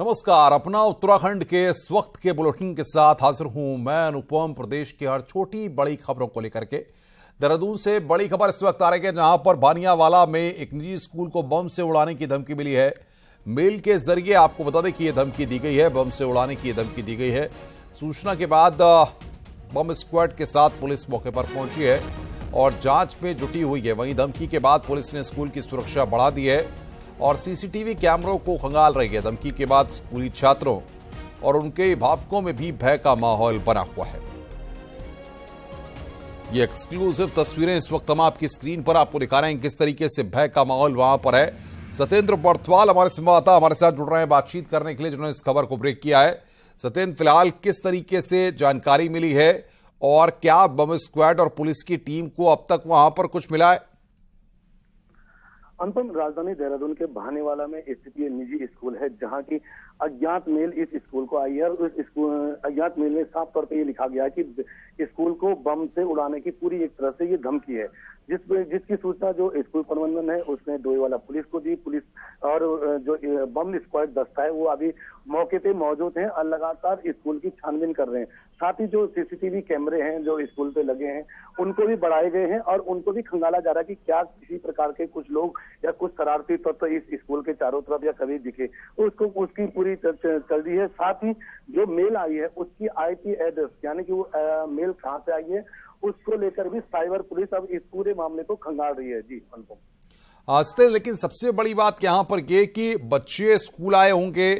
नमस्कार। अपना उत्तराखंड के इस वक्त के बुलेटिन के साथ हाजिर हूं मैं अनुपम। प्रदेश की हर छोटी बड़ी खबरों को लेकर के देहरादून से बड़ी खबर इस वक्त आ रही है, जहां पर बानियावाला में एक निजी स्कूल को बम से उड़ाने की धमकी मिली है। मेल के जरिए आपको बता दें कि यह धमकी दी गई है, बम से उड़ाने की धमकी दी गई है। सूचना के बाद बम स्क्वाड के साथ पुलिस मौके पर पहुंची है और जांच में जुटी हुई है। वहीं धमकी के बाद पुलिस ने स्कूल की सुरक्षा बढ़ा दी है और सीसीटीवी कैमरों को खंगाल रही है। धमकी के बाद स्कूली छात्रों और उनके अभिभावकों में भी भय का माहौल बना हुआ है। ये एक्सक्लूसिव तस्वीरें इस वक्त हम आपकी स्क्रीन पर आपको दिखा रहे हैं, किस तरीके से भय का माहौल वहां पर है। सत्येंद्र बर्थवाल हमारे संवाददाता हमारे साथ जुड़ रहे हैं बातचीत करने के लिए, जिन्होंने इस खबर को ब्रेक किया है। सत्येंद्र, फिलहाल किस तरीके से जानकारी मिली है और क्या बम स्क्वाड और पुलिस की टीम को अब तक वहां पर कुछ मिला है? अनुपम, राजधानी देहरादून के बहानेवाला में स्थित ये निजी स्कूल है, जहां की अज्ञात मेल इस स्कूल को आई है और उस अज्ञात मेल में साफ तौर पे ये लिखा गया है कि स्कूल को बम से उड़ाने की पूरी एक तरह से ये धमकी है। जिसकी सूचना जो स्कूल प्रबंधन है उसने डोईवाला पुलिस को दी। पुलिस और जो बम स्क्वाड दस्ता है वो अभी मौके पे मौजूद हैं और लगातार स्कूल की छानबीन कर रहे हैं। साथ ही जो सीसीटीवी कैमरे हैं जो स्कूल पे लगे हैं उनको भी बढ़ाए गए हैं और उनको भी खंगाला जा रहा है कि क्या किसी प्रकार के कुछ लोग या कुछ शरारती तत्व इस स्कूल के चारों तरफ या कभी दिखे तो उसकी पूरी चल रही है। साथ ही जो मेल आई है उसकी IP एड्रेस यानी कि वो मेल कहाँ से आई है उसको लेकर भी साइबर पुलिस अब इस पूरे मामले को खंगाल रही है। जी अनुपम, लेकिन सबसे बड़ी बात यहाँ पर यह कि बच्चे स्कूल आए होंगे,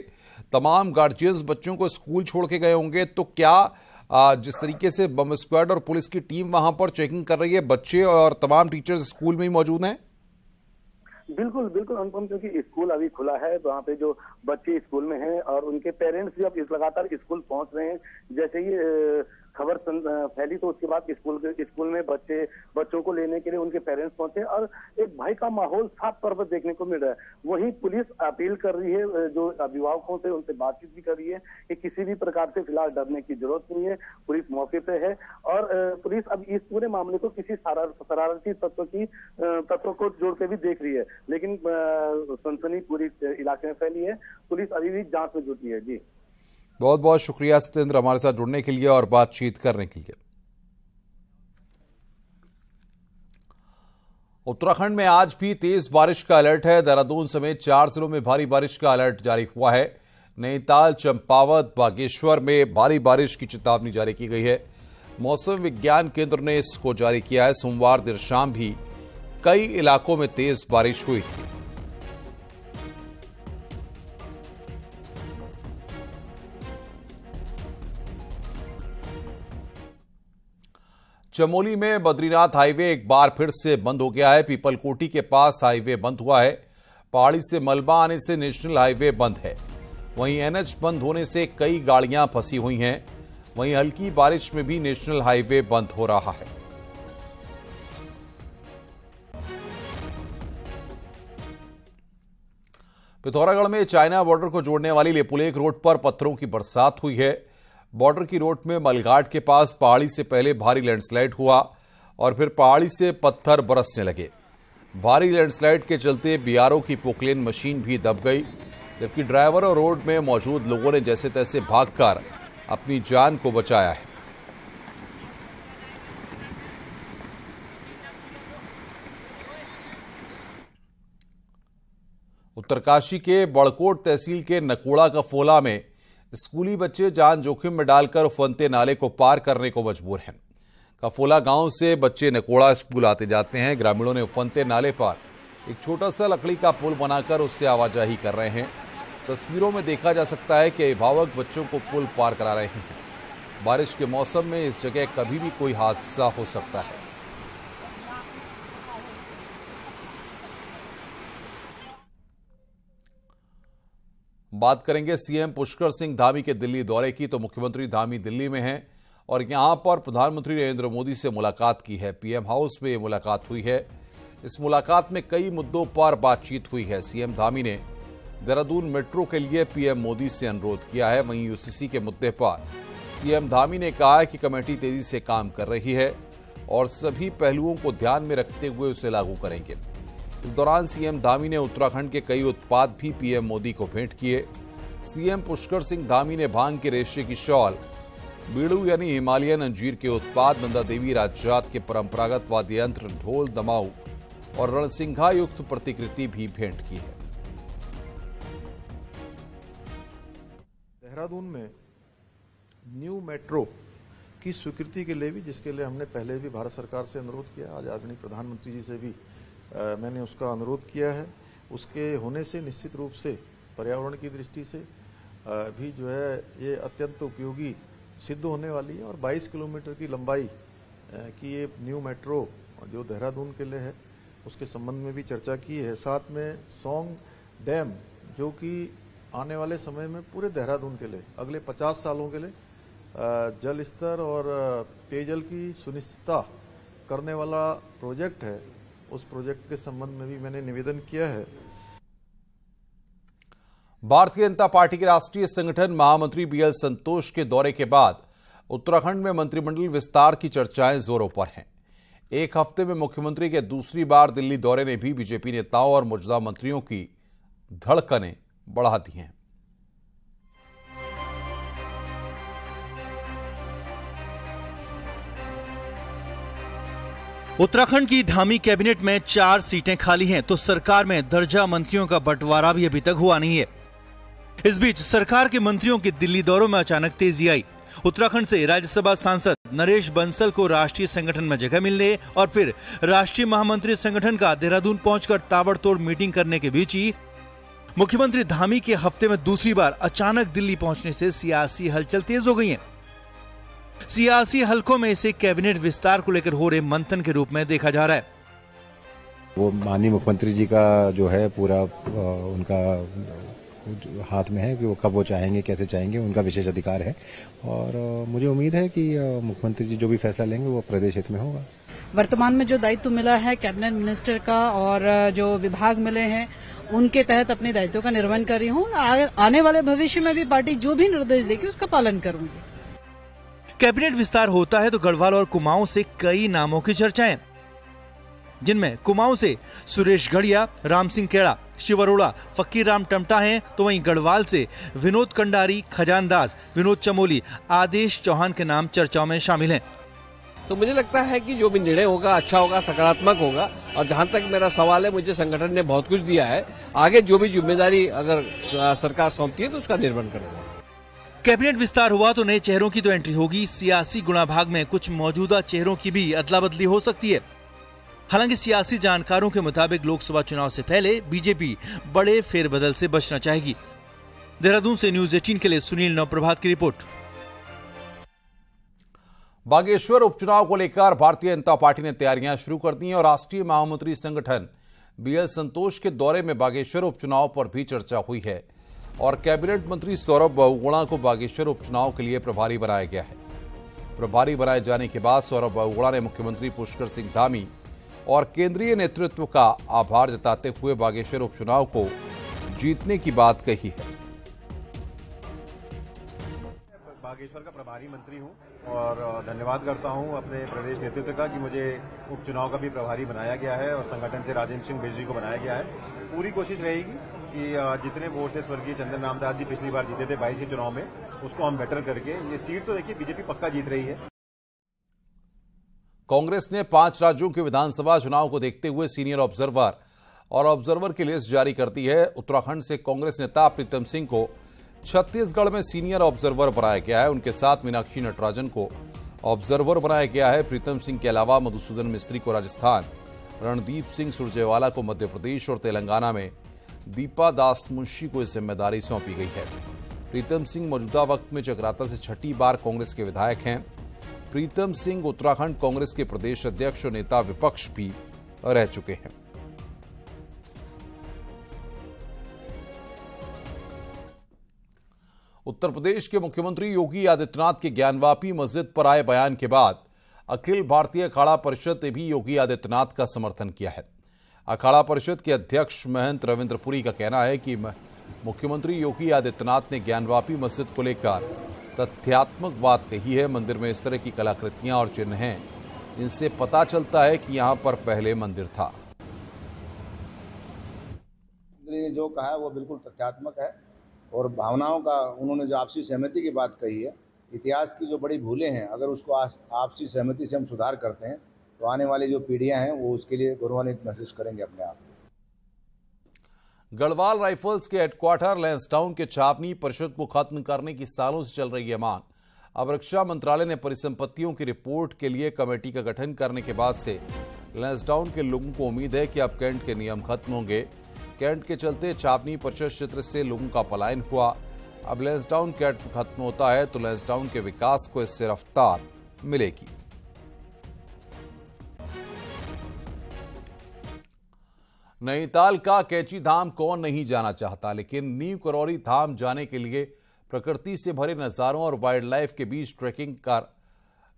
तमाम गार्जियंस बच्चों को स्कूल छोड़ के गए होंगे, तो क्या जिस तरीके से बम स्क्वाड और पुलिस की टीम वहां पर चेकिंग कर रही है, बच्चे और तमाम टीचर्स स्कूल में ही मौजूद हैं? बिल्कुल बिल्कुल अनुपम, क्योंकि स्कूल अभी खुला है, वहाँ पे जो बच्चे स्कूल में हैं और उनके पेरेंट्स भी अब इस लगातार स्कूल पहुंच रहे हैं। जैसे ही खबर फैली तो उसके बाद स्कूल में बच्चों को लेने के लिए उनके पेरेंट्स पहुंचे और एक भय का माहौल साफ तौर पर देखने को मिल रहा है। वहीं पुलिस अपील कर रही है, जो अभिभावकों से उनसे बातचीत भी कर रही है कि किसी भी प्रकार से फिलहाल डरने की जरूरत नहीं है। पुलिस मौके पे है और पुलिस अब इस पूरे मामले को किसी शरारती तत्व को जोड़ के भी देख रही है, लेकिन सनसनी पूरी इलाके में फैली है। पुलिस अभी भी जांच में जुटी है। जी बहुत बहुत शुक्रिया सत्येंद्र हमारे साथ जुड़ने के लिए और बातचीत करने के लिए। उत्तराखंड में आज भी तेज बारिश का अलर्ट है। देहरादून समेत 4 जिलों में भारी बारिश का अलर्ट जारी हुआ है। नैनीताल, चंपावत, बागेश्वर में भारी बारिश की चेतावनी जारी की गई है। मौसम विज्ञान केंद्र ने इसको जारी किया है। सोमवार देर शाम भी कई इलाकों में तेज बारिश हुई थी। चमोली में बद्रीनाथ हाईवे एक बार फिर से बंद हो गया है। पीपलकोटी के पास हाईवे बंद हुआ है। पहाड़ी से मलबा आने से नेशनल हाईवे बंद है। वहीं NH बंद होने से कई गाड़ियां फंसी हुई हैं। वहीं हल्की बारिश में भी नेशनल हाईवे बंद हो रहा है। पिथौरागढ़ में चाइना बॉर्डर को जोड़ने वाली लेपुलेख रोड पर पत्थरों की बरसात हुई है। बॉर्डर की रोड में मलघाट के पास पहाड़ी से पहले भारी लैंडस्लाइड हुआ और फिर पहाड़ी से पत्थर बरसने लगे। भारी लैंडस्लाइड के चलते BRO की पोकलेन मशीन भी दब गई, जबकि ड्राइवर और रोड में मौजूद लोगों ने जैसे तैसे भागकर अपनी जान को बचाया है। उत्तरकाशी के बड़कोट तहसील के नकोड़ा का फोला में स्कूली बच्चे जान जोखिम में डालकर उफनते नाले को पार करने को मजबूर हैं। कफोला गांव से बच्चे नकोड़ा स्कूल आते जाते हैं। ग्रामीणों ने उफनते नाले पर एक छोटा सा लकड़ी का पुल बनाकर उससे आवाजाही कर रहे हैं। तस्वीरों में देखा जा सकता है कि अभिभावक बच्चों को पुल पार करा रहे हैं। बारिश के मौसम में इस जगह कभी भी कोई हादसा हो सकता है। बात करेंगे सीएम पुष्कर सिंह धामी के दिल्ली दौरे की। तो मुख्यमंत्री धामी दिल्ली में हैं और यहां पर प्रधानमंत्री नरेंद्र मोदी से मुलाकात की है। PM हाउस में यह मुलाकात हुई है। इस मुलाकात में कई मुद्दों पर बातचीत हुई है। सीएम धामी ने देहरादून मेट्रो के लिए PM मोदी से अनुरोध किया है। वहीं UCC के मुद्दे पर सीएम धामी ने कहा है कि कमेटी तेजी से काम कर रही है और सभी पहलुओं को ध्यान में रखते हुए उसे लागू करेंगे। इस दौरान सीएम धामी ने उत्तराखंड के कई उत्पाद भी PM मोदी को भेंट किए। सीएम पुष्कर सिंह धामी ने भांग के रेशे की शॉल, बीड़ू यानी हिमालयन अंजीर के उत्पाद, नंदा देवी राजजात के परंपरागत वाद्य यंत्र, ढोल, दमाऊ और रणसिंघा युक्त प्रतिकृति भी भेंट की है। देहरादून में न्यू मेट्रो की स्वीकृति के लिए भी, जिसके लिए हमने पहले भी भारत सरकार से अनुरोध किया, आज आदरणीय प्रधानमंत्री जी से भी मैंने उसका अनुरोध किया है। उसके होने से निश्चित रूप से पर्यावरण की दृष्टि से भी जो है ये अत्यंत उपयोगी सिद्ध होने वाली है। और 22 किलोमीटर की लंबाई की ये न्यू मेट्रो जो देहरादून के लिए है, उसके संबंध में भी चर्चा की है। साथ में सौंग डैम, जो कि आने वाले समय में पूरे देहरादून के लिए अगले 50 सालों के लिए जल स्तर और पेयजल की सुनिश्चितता करने वाला प्रोजेक्ट है, उस प्रोजेक्ट के संबंध में भी मैंने निवेदन किया है। भारतीय जनता पार्टी के राष्ट्रीय संगठन महामंत्री बीएल संतोष के दौरे के बाद उत्तराखंड में मंत्रिमंडल विस्तार की चर्चाएं जोरों पर हैं। एक हफ्ते में मुख्यमंत्री के दूसरी बार दिल्ली दौरे ने भी बीजेपी नेताओं और मौजूदा मंत्रियों की धड़कनें बढ़ा दी हैं। उत्तराखंड की धामी कैबिनेट में 4 सीटें खाली हैं, तो सरकार में दर्जा मंत्रियों का बंटवारा भी अभी तक हुआ नहीं है। इस बीच सरकार के मंत्रियों के दिल्ली दौरों में अचानक तेजी आई। उत्तराखंड से राज्यसभा सांसद नरेश बंसल को राष्ट्रीय संगठन में जगह मिलने और फिर राष्ट्रीय महामंत्री संगठन का देहरादून पहुंचकर ताबड़तोड़ मीटिंग करने के बीच ही मुख्यमंत्री धामी के हफ्ते में दूसरी बार अचानक दिल्ली पहुंचने से सियासी हलचल तेज हो गई है। सियासी हलकों में इसे कैबिनेट विस्तार को लेकर हो रहे मंथन के रूप में देखा जा रहा है। वो माननीय मुख्यमंत्री जी का जो है पूरा उनका हाथ में है कि वो कब वो चाहेंगे, कैसे चाहेंगे, उनका विशेष अधिकार है। और मुझे उम्मीद है कि मुख्यमंत्री जी जो भी फैसला लेंगे वो प्रदेश हित में होगा। वर्तमान में जो दायित्व मिला है कैबिनेट मिनिस्टर का और जो विभाग मिले हैं उनके तहत अपने दायित्वों का निर्वहन कर रही हूँ। आने वाले भविष्य में भी पार्टी जो भी निर्देश देगी उसका पालन करूंगी। कैबिनेट विस्तार होता है तो गढ़वाल और कुमाऊं से कई नामों की चर्चाएं, जिनमें कुमाऊं से सुरेश गढ़िया, राम सिंह केड़ा, शिव अरोड़ा, फकीर राम टमटा हैं, तो वहीं गढ़वाल से विनोद कंडारी, खजान दास, विनोद चमोली, आदेश चौहान के नाम चर्चाओं में शामिल हैं। तो मुझे लगता है कि जो भी निर्णय होगा अच्छा होगा, सकारात्मक होगा। और जहां तक मेरा सवाल है, मुझे संगठन ने बहुत कुछ दिया है, आगे जो भी जिम्मेदारी अगर सरकार सौंपती है तो उसका निर्वहन करेगा। कैबिनेट विस्तार हुआ तो नए चेहरों की तो एंट्री होगी, सियासी गुणाभाग में कुछ मौजूदा चेहरों की भी अदला बदली हो सकती है। हालांकि सियासी जानकारों के मुताबिक लोकसभा चुनाव से पहले बीजेपी बड़े फेरबदल से बचना चाहेगी। देहरादून से न्यूज 18 के लिए सुनील नवप्रभात की रिपोर्ट। बागेश्वर उपचुनाव को लेकर भारतीय जनता पार्टी ने तैयारियां शुरू कर दी हैं और राष्ट्रीय महामंत्री संगठन बीएल संतोष के दौरे में बागेश्वर उपचुनाव पर भी चर्चा हुई है और कैबिनेट मंत्री सौरभ बहुगुणा को बागेश्वर उपचुनाव के लिए प्रभारी बनाया गया है। प्रभारी बनाए जाने के बाद सौरभ बहुगुणा ने मुख्यमंत्री पुष्कर सिंह धामी और केंद्रीय नेतृत्व का आभार जताते हुए बागेश्वर उपचुनाव को जीतने की बात कही है। बागेश्वर का प्रभारी मंत्री हूं और धन्यवाद करता हूं अपने प्रदेश नेतृत्व का कि मुझे उपचुनाव का भी प्रभारी बनाया गया है और संगठन से राजेंद्र सिंह बिष्ट जी को बनाया गया है। पूरी कोशिश रहेगी कि जितने वोट से स्वर्गीय चंदन रामदास जी पिछली बार जीते थे 22 के चुनाव में, उसको हम बेटर करके ये सीट तो देखिए बीजेपी पक्का जीत रही है। कांग्रेस ने 5 राज्यों के विधानसभा चुनाव को देखते हुए सीनियर ऑब्जर्वर की लिस्ट जारी कर दी है। उत्तराखंड से कांग्रेस नेता प्रीतम सिंह को छत्तीसगढ़ में सीनियर ऑब्जर्वर बनाया गया है। उनके साथ मीनाक्षी नटराजन को ऑब्जर्वर बनाया गया है। प्रीतम सिंह के अलावा मधुसूदन मिस्त्री को राजस्थान, रणदीप सिंह सुरजेवाला को मध्य प्रदेश और तेलंगाना में दीपा दास मुंशी को इस जिम्मेदारी सौंपी गई है। प्रीतम सिंह मौजूदा वक्त में चक्राता से 6ठी बार कांग्रेस के विधायक हैं। प्रीतम सिंह उत्तराखंड कांग्रेस के प्रदेश अध्यक्ष और नेता विपक्ष भी रह चुके हैं। उत्तर प्रदेश के मुख्यमंत्री योगी आदित्यनाथ के ज्ञानवापी मस्जिद पर आए बयान के बाद अखिल भारतीय अखाड़ा परिषद ने भी योगी आदित्यनाथ का समर्थन किया है। अखाड़ा परिषद के अध्यक्ष महंत रविंद्रपुरी का कहना है कि मुख्यमंत्री योगी आदित्यनाथ ने ज्ञानवापी मस्जिद को लेकर तथ्यात्मक बात कही है। मंदिर में इस तरह की कलाकृतियां और चिन्ह हैं, इनसे पता चलता है कि यहां पर पहले मंदिर था। जो कहा है वो बिल्कुल तथ्यात्मक है और भावनाओं का उन्होंने जो आपसी सहमति की बात कही है, इतिहास की जो बड़ी भूलें हैं, अगर उसको आपसी सहमति से हम सुधार करते हैं तो आने वाली जो पीढ़ियां हैं वो उसके लिए गौरवान्वित महसूस करेंगे अपने आप। गढ़वाल राइफल्स के हेडक्वार्टर लैंसडाउन के छावनी परिषद को खत्म करने की सालों से चल रही है मांग। अब रक्षा मंत्रालय ने परिसंपत्तियों की रिपोर्ट के लिए कमेटी का गठन करने के बाद से लैंसडाउन के लोगों को उम्मीद है कि अब कैंट के नियम खत्म होंगे। कैंट के चलते छावनी परिषद क्षेत्र से लोगों का पलायन हुआ। अब लैंसडाउन कैंट खत्म होता है तो लैंसडाउन के विकास को इससे रफ्तार मिलेगी। नैनीताल का कैंची धाम कौन नहीं जाना चाहता, लेकिन नीम करौली धाम जाने के लिए प्रकृति से भरे नजारों और वाइल्ड लाइफ के बीच ट्रैकिंग कर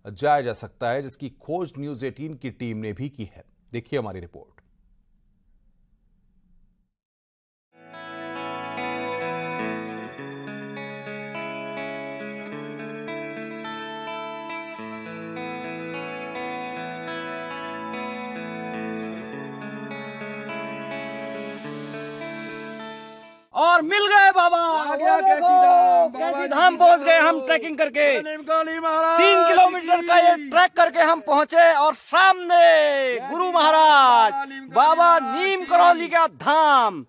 जाया जा सकता है, जिसकी खोज न्यूज 18 की टीम ने भी की है। देखिए हमारी रिपोर्ट। और मिल गए बाबा, आ गया कैंची धाम पहुंच गए हम ट्रैकिंग करके। 3 किलोमीटर का ये ट्रैक करके हम पहुंचे और सामने गुरु महाराज बाबा नीम करौली का धाम।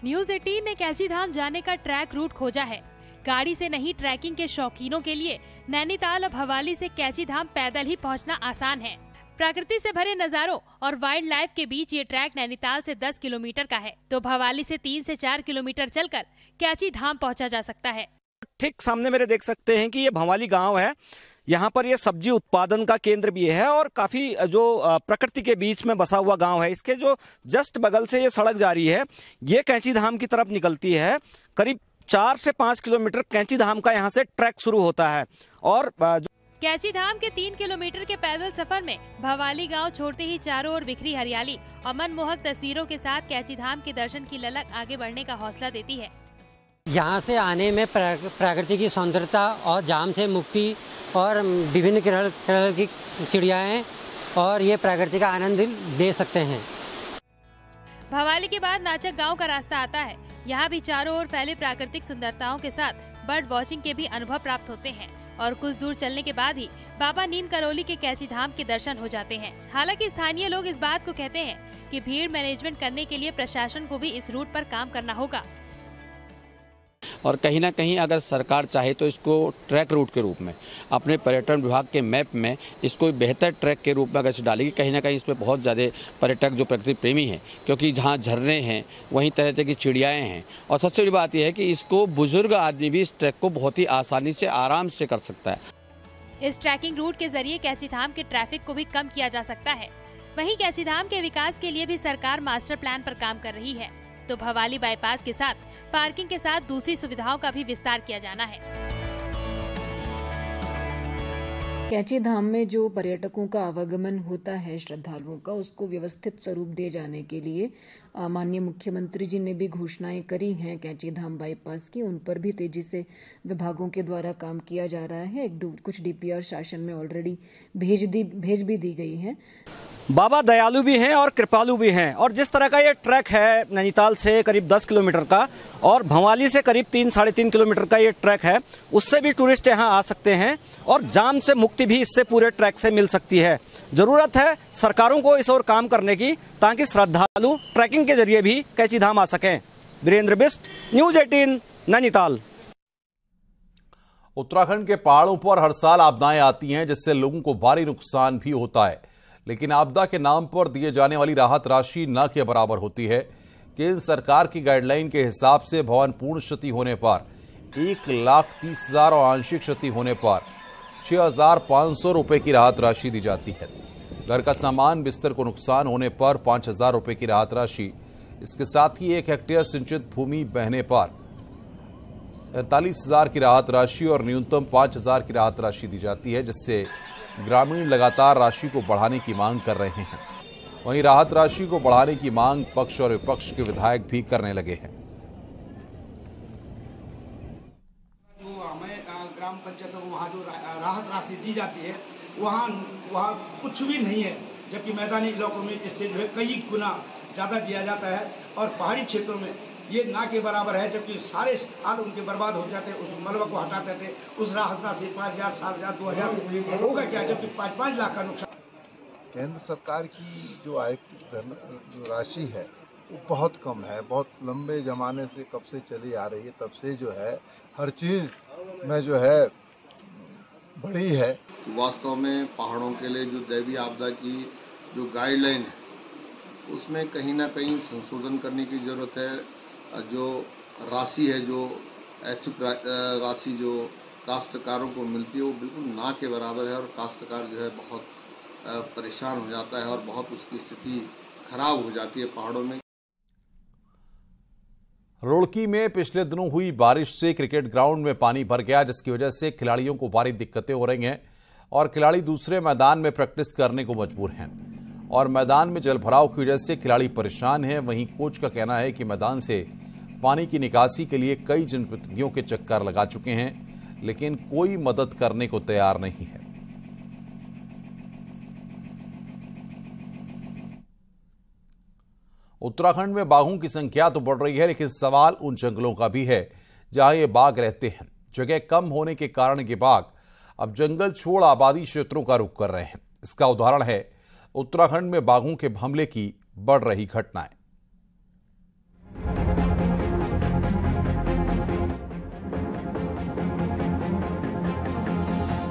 न्यूज 18 ने कैंची धाम जाने का ट्रैक रूट खोजा है। गाड़ी से नहीं, ट्रैकिंग के शौकीनों के लिए नैनीताल और भवाली से कैंची धाम पैदल ही पहुंचना आसान है। प्रकृति से भरे नजारों और वाइल्ड लाइफ के बीच ये ट्रैक नैनीताल से 10 किलोमीटर का है, तो भवाली से 3 से 4 किलोमीटर चलकर कैंची धाम पहुंचा जा सकता है। ठीक सामने मेरे देख सकते हैं कि ये भवाली गांव है। यहाँ पर ये सब्जी उत्पादन का केंद्र भी है और काफी जो प्रकृति के बीच में बसा हुआ गांव है। इसके जो जस्ट बगल से ये सड़क जा रही है, ये कैंची धाम की तरफ निकलती है। करीब 4 से 5 किलोमीटर कैंची धाम का यहाँ से ट्रैक शुरू होता है और कैंची धाम के 3 किलोमीटर के पैदल सफर में भवाली गांव छोड़ते ही चारों ओर बिखरी हरियाली और मनमोहक तस्वीरों के साथ कैंची धाम के दर्शन की ललक आगे बढ़ने का हौसला देती है। यहाँ से आने में प्रकृति की सौंदर्यता और जाम से मुक्ति और विभिन्न तरह की चिड़ियाएं और ये प्रकृति का आनंद ले सकते हैं। भवाली के बाद नाचक गांव का रास्ता आता है। यहाँ भी चारों ओर फैले प्राकृतिक सुंदरताओं के साथ बर्ड वॉचिंग के भी अनुभव प्राप्त होते हैं और कुछ दूर चलने के बाद ही बाबा नीम करौली के कैंची धाम के दर्शन हो जाते हैं। हालांकि स्थानीय लोग इस बात को कहते हैं कि भीड़ मैनेजमेंट करने के लिए प्रशासन को भी इस रूट पर काम करना होगा और कहीं ना कहीं अगर सरकार चाहे तो इसको ट्रैक रूट के रूप में अपने पर्यटन विभाग के मैप में इसको बेहतर ट्रैक के रूप में अगर डालेगी, कहीं ना कहीं इसमें बहुत ज़्यादा पर्यटक जो प्रकृति प्रेमी हैं, क्योंकि जहाँ झरने हैं वहीं तरह तरह की चिड़ियाएँ हैं और सबसे बड़ी बात यह है कि इसको बुजुर्ग आदमी भी इस ट्रैक को बहुत ही आसानी से आराम से कर सकता है। इस ट्रैकिंग रूट के जरिए कैंची धाम के ट्रैफिक को भी कम किया जा सकता है। वहीं कैंची धाम के विकास के लिए भी सरकार मास्टर प्लान पर काम कर रही है, तो भवाली बाईपास के साथ पार्किंग के साथ दूसरी सुविधाओं का भी विस्तार किया जाना है। कैंची धाम में जो पर्यटकों का आवागमन होता है, श्रद्धालुओं का, उसको व्यवस्थित स्वरूप दे जाने के लिए माननीय मुख्यमंत्री जी ने भी घोषणाएं करी हैं कैंची धाम बाईपास की। उन पर भी तेजी से विभागों के द्वारा काम किया जा रहा है। कुछ डीपीआर शासन में ऑलरेडी भेज भी दी गई है। बाबा दयालु भी हैं और कृपालु भी हैं और जिस तरह का ये ट्रैक है नैनीताल से करीब 10 किलोमीटर का और भवाली से करीब 3-3.5 किलोमीटर का ये ट्रैक है, उससे भी टूरिस्ट यहाँ आ सकते हैं और जाम से मुक्ति भी इससे पूरे ट्रैक से मिल सकती है। जरूरत है सरकारों को इस ओर काम करने की ताकि श्रद्धालु ट्रैकिंग के जरिए भी कैंची धाम आ सकें। वीरेंद्र बिष्ट, न्यूज 18, नैनीताल। उत्तराखंड के पहाड़ों पर हर साल आपदाएं आती हैं, जिससे लोगों को भारी नुकसान भी होता है, लेकिन आपदा के नाम पर दिए जाने वाली राहत राशि न के बराबर होती है। केंद्र सरकार की गाइडलाइन के हिसाब से भवन पूर्ण क्षति होने पर 1,30,000 और आंशिक क्षति होने पर 6,500 रुपए की राहत राशि दी जाती है। घर का सामान, बिस्तर को नुकसान होने पर 5,000 रुपए की राहत राशि। इसके साथ ही 1 हेक्टेयर सिंचित भूमि बहने पर 47,000 की राहत राशि और न्यूनतम 5,000 की राहत राशि दी जाती है, जिससे ग्रामीण लगातार राशि को बढ़ाने की मांग कर रहे हैं। वहीं राहत राशि को बढ़ाने की मांग पक्ष और विपक्ष के विधायक भी करने लगे हैं। जो हमें ग्राम पंचायतों को वहाँ जो राहत राशि दी जाती है वहाँ कुछ भी नहीं है, जबकि मैदानी इलाकों में इससे जो है कई गुना ज़्यादा दिया जाता है और पहाड़ी क्षेत्रों में ये ना के बराबर है, जबकि सारे साल उनके बर्बाद हो जाते, उस मलबे को हटाते थे, उस राहत राशि 5,000, 7,000, 2,000 होगा क्या, जबकि 5-5 लाख का नुकसान। केंद्र सरकार की जो आय जो राशि है वो बहुत कम है, बहुत लंबे ज़माने से कब से चली आ रही है, तब से जो है हर चीज़ में जो है बढ़ी है। वास्तव में पहाड़ों के लिए जो दैवीय आपदा की जो गाइडलाइन है उसमें कहीं ना कहीं संशोधन करने की ज़रूरत है। जो राशि है, जो ऐच्छिक राशि जो काश्तकारों को मिलती है वो बिल्कुल ना के बराबर है और काश्तकार जो है बहुत परेशान हो जाता है और बहुत उसकी स्थिति खराब हो जाती है पहाड़ों में। रुड़की में पिछले दिनों हुई बारिश से क्रिकेट ग्राउंड में पानी भर गया, जिसकी वजह से खिलाड़ियों को भारी दिक्कतें हो रही हैं और खिलाड़ी दूसरे मैदान में प्रैक्टिस करने को मजबूर हैं और मैदान में जलभराव की वजह से खिलाड़ी परेशान हैं। वहीं कोच का कहना है कि मैदान से पानी की निकासी के लिए कई जनप्रतिनिधियों के चक्कर लगा चुके हैं, लेकिन कोई मदद करने को तैयार नहीं है। उत्तराखंड में बाघों की संख्या तो बढ़ रही है, लेकिन सवाल उन जंगलों का भी है जहां ये बाघ रहते हैं। जगह कम होने के कारण ये बाघ अब जंगल छोड़ आबादी क्षेत्रों का रुख कर रहे हैं। इसका उदाहरण है उत्तराखंड में बाघों के हमले की बढ़ रही घटनाएं।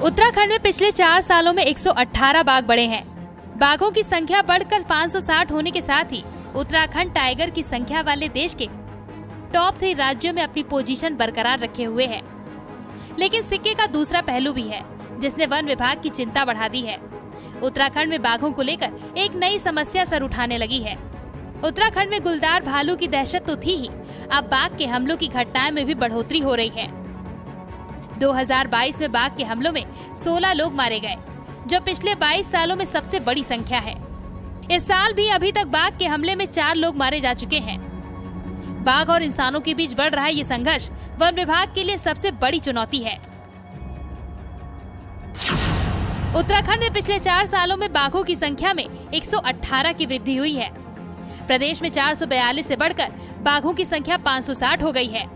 उत्तराखंड में पिछले 4 सालों में 118 बाघ बढ़े हैं। बाघों की संख्या बढ़कर 560 होने के साथ ही उत्तराखंड टाइगर की संख्या वाले देश के टॉप 3 राज्यों में अपनी पोजीशन बरकरार रखे हुए है। लेकिन सिक्के का दूसरा पहलू भी है, जिसने वन विभाग की चिंता बढ़ा दी है। उत्तराखंड में बाघों को लेकर एक नई समस्या सर उठाने लगी है। उत्तराखंड में गुलदार भालू की दहशत तो थी ही, अब बाघ के हमलों की घटनाएं में भी बढ़ोतरी हो रही है। 2022 में बाघ के हमलों में 16 लोग मारे गए, जो पिछले 22 सालों में सबसे बड़ी संख्या है। इस साल भी अभी तक बाघ के हमले में 4 लोग मारे जा चुके हैं। बाघ और इंसानों के बीच बढ़ रहा ये संघर्ष वन विभाग के लिए सबसे बड़ी चुनौती है। उत्तराखंड में पिछले 4 सालों में बाघों की संख्या में 118 की वृद्धि हुई है। प्रदेश में 442 से बढ़कर बाघों की संख्या 560 हो गई है।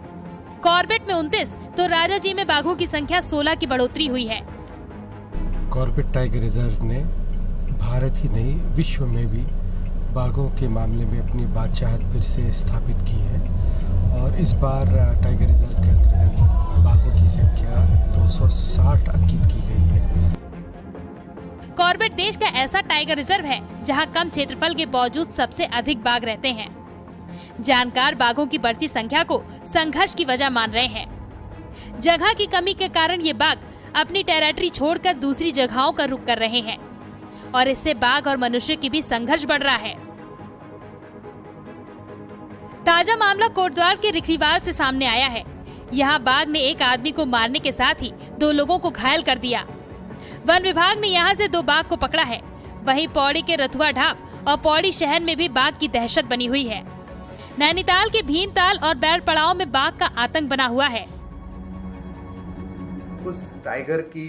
कॉर्बेट में 29 तो राजाजी में बाघों की संख्या 16 की बढ़ोतरी हुई है। कॉर्बेट टाइगर रिजर्व ने भारत ही नहीं विश्व में भी बाघों के मामले में अपनी बादशाहत फिर से स्थापित की है और इस बार टाइगर रिजर्व के अंतर्गत बाघों की संख्या 260 अंकित की गई है। कॉर्बेट देश का ऐसा टाइगर रिजर्व है जहां कम क्षेत्रफल के बावजूद सबसे अधिक बाघ रहते हैं। जानकार बाघों की बढ़ती संख्या को संघर्ष की वजह मान रहे हैं। जगह की कमी के कारण ये बाघ अपनी टेरिटरी छोड़कर दूसरी जगहों का रुख कर रहे हैं और इससे बाघ और मनुष्य के बीच संघर्ष बढ़ रहा है। ताजा मामला कोटद्वार के रिखरीवाल से सामने आया है। यहाँ बाघ ने एक आदमी को मारने के साथ ही 2 लोगों को घायल कर दिया। वन विभाग ने यहाँ से 2 बाघ को पकड़ा है। वहीं पौड़ी के रथुआ ढाब और पौड़ी शहर में भी बाघ की दहशत बनी हुई है। नैनीताल के भीमताल और बैल पड़ाव में बाघ का आतंक बना हुआ है। कुछ टाइगर की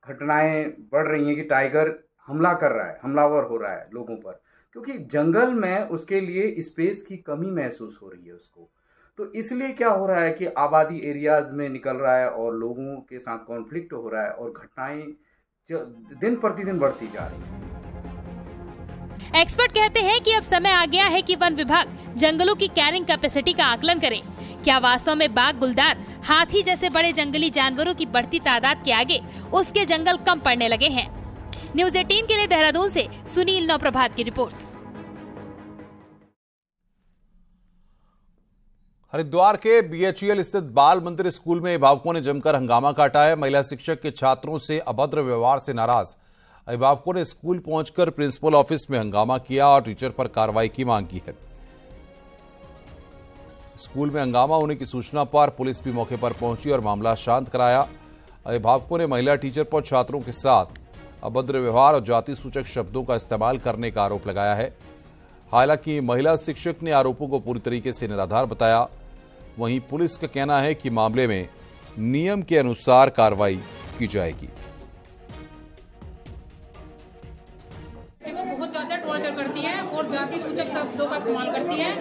घटनाएं बढ़ रही हैं कि टाइगर हमला कर रहा है, हमलावर हो रहा है लोगों पर, क्योंकि जंगल में उसके लिए स्पेस की कमी महसूस हो रही है उसको। तो इसलिए क्या हो रहा है कि आबादी एरियाज में निकल रहा है और लोगों के साथ कॉन्फ्लिक्ट हो रहा है और घटनाएं दिन प्रतिदिन बढ़ती जा रही है। एक्सपर्ट कहते हैं कि अब समय आ गया है कि वन विभाग जंगलों की कैरिंग कैपेसिटी का आकलन करे। क्या वास्तव में बाघ, गुलदार, हाथी जैसे बड़े जंगली जानवरों की बढ़ती तादाद के आगे उसके जंगल कम पड़ने लगे हैं? न्यूज़ 18 के लिए देहरादून से सुनील नौप्रभात की रिपोर्ट। हरिद्वार के बीएचईएल स्थित बाल मंदिर स्कूल में अभिभावकों ने जमकर हंगामा काटा है। महिला शिक्षक के छात्रों से अभद्र व्यवहार से नाराज अभिभावकों ने स्कूल पहुंचकर प्रिंसिपल ऑफिस में हंगामा किया और टीचर पर कार्रवाई की मांग की है। स्कूल में हंगामा होने की सूचना पर पुलिस भी मौके पर पहुंची और मामला शांत कराया। अभिभावकों ने महिला टीचर पर छात्रों के साथ अभद्र व्यवहार और जाति सूचक शब्दों का इस्तेमाल करने का आरोप लगाया है। हालांकि महिला शिक्षक ने आरोपों को पूरी तरीके से निराधार बताया। वहीं पुलिस का कहना है कि मामले में नियम के अनुसार कार्रवाई की जाएगी। बहुत ज्यादा टॉर्चर करती है और जाति सूचक शब्दों का इस्तेमाल करती है।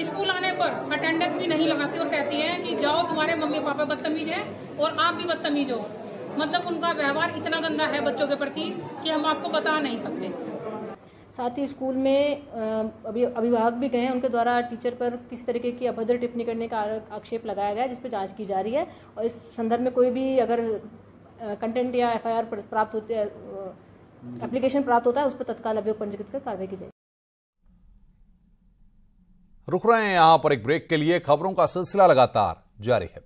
स्कूल आने पर अटेंडेंस भी नहीं लगाती और कहती है कि जाओ तुम्हारे मम्मी पापा बदतमीज हैं और आप भी बदतमीज हो। मतलब उनका व्यवहार इतना गंदा है बच्चों के प्रति कि हम आपको बता नहीं सकते। साथ ही स्कूल में अभी अभिभावक भी गए हैं, उनके द्वारा टीचर पर किसी तरीके की अभद्र टिप्पणी करने का आक्षेप लगाया गया है, जिस पर जांच की जा रही है और इस संदर्भ में कोई भी अगर कंटेंट या एफआईआर प्राप्त होती है, एप्लीकेशन प्राप्त होता है, उस पर तत्काल अभियोग पंजीकृत कर कार्रवाई की जाएगी। रुक रहे हैं यहां पर एक ब्रेक के लिए। खबरों का सिलसिला लगातार जारी है।